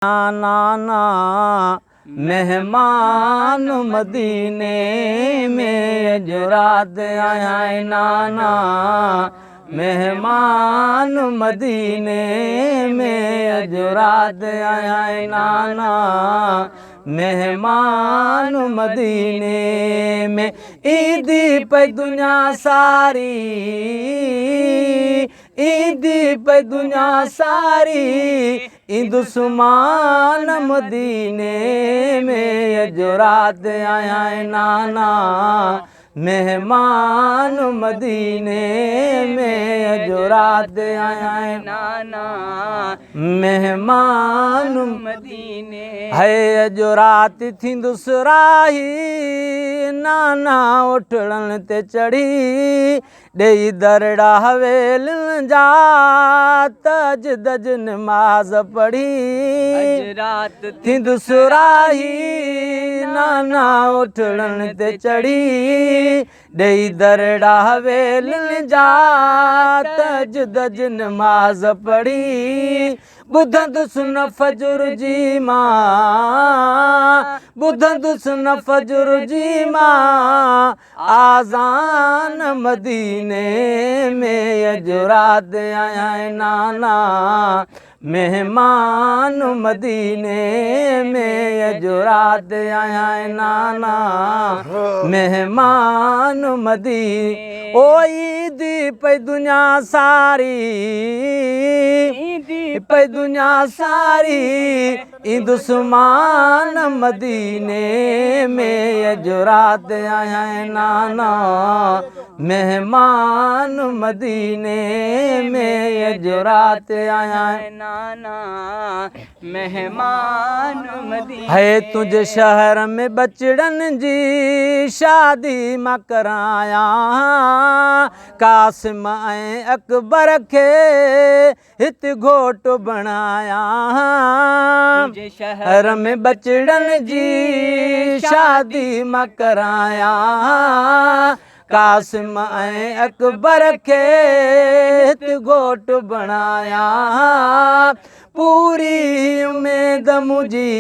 नाना मेहमान मदीने में जो रात आया है नाना मेहमान मदीने में जो रात आया है नाना मेहमान मदीने में ईदी पे दुनिया सारी ईदी पे दुनिया सारी ईदुस्मान मदीने में जो रात आया है नाना मेहमान मदीने में जो रात आया है नाना मेहमान मदीने है जो रात थी दुसराही नाना उठड़न ते चढ़ी डेई दरड़ा हवेल जा तज दज नमाज पढ़ी रात थी दुसराही नाना उठड़न ते चढ़ी डेई दरड़ा हवेल जा तज दज नमाज पढ़ी बुधन सुन फजुर जी मां बुधन सुन फजुर जी मां आजान मदीने में जो रात आया है नाना मेहमान मदीने में जो रात आया है नाना मेहमान मदीने ओ ईदी पे दुनिया सारी ईदी पे दुनिया सारी ईदुस्मान मदीने में जो रात आया है नाना मेहमान मदीने में जो रात आया है नाना मेहमान मदीने है तुझे शहर में बचड़न जी शादी मां कराया कासिम ऐं अकबर के हित घोट बनाया तुझे शहर में बचड़न जी शादी मां कराया कासिम ऐं अकबर के हित घोट बनाया पूरी उम्मीद मुझी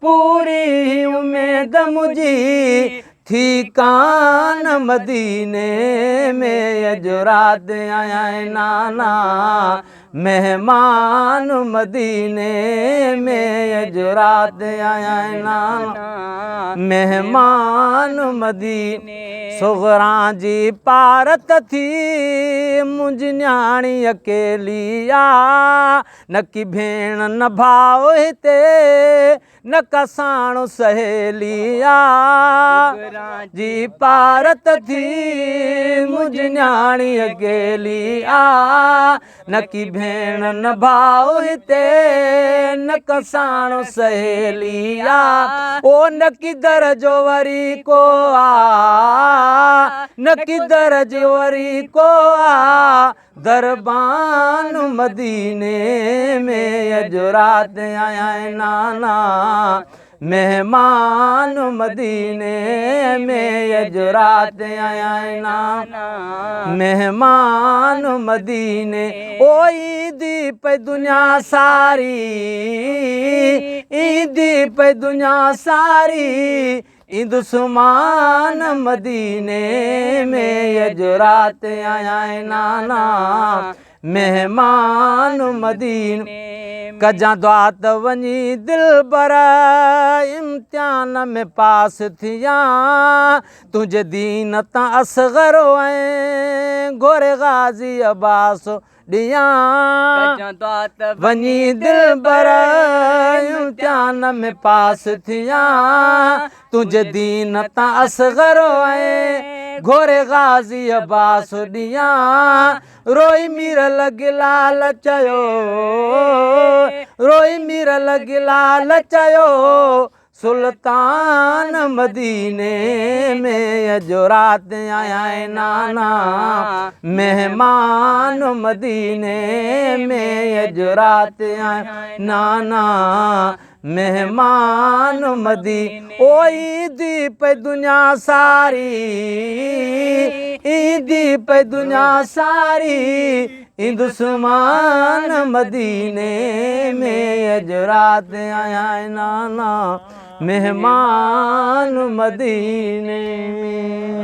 पूरी उम्मीद मुझी थी कान मदीने में जो रात आया है नाना मेहमान मदीने में जो रात आया है नाना मेहमान मदीने सुगरा जी पारत थी मुंज न्याणी अकेलिया न की भेण न भाव हिते न कसाणो सहेलिया जी पारत थी मुंज न्याणी अकेलिया न की भेण न भाव हिते न कसाणो सहेलिया ओ न किधर जो वरी को न किधर जो वरी को दरबान मदीने में जो रात आया है नाना मेहमान मदीने में जो रात आया है नाना मेहमान मदीने ओ ईदी पे दुनिया सारी ईदी पे दुनिया सारी ईदुस्मान मदीने में जो रात आया है नाना मेहमान मदीने कजा द्वात वनी दिल बरा इम्तिहान में पास थिया तुझे दीन ता असगर गोरे गाजी अब्बास दिया वनी दिल बरा इम्तिहान में पास थिया तुझे दीन ता असगर घोरे गाजी अब्बास दिया रोई मीर लगिलाल चयो रोई मीर लगिलाल चयो सुल्तान मदीने में जो रात आया है नाना मेहमान मदीने में जो रात आया है नाना मेहमान मदीने ओ ईदी पे दुनिया सारी ईदी पे दुनिया सारी इंदुस्मान मदीने में अज रात आया नाना मेहमान मदीने में।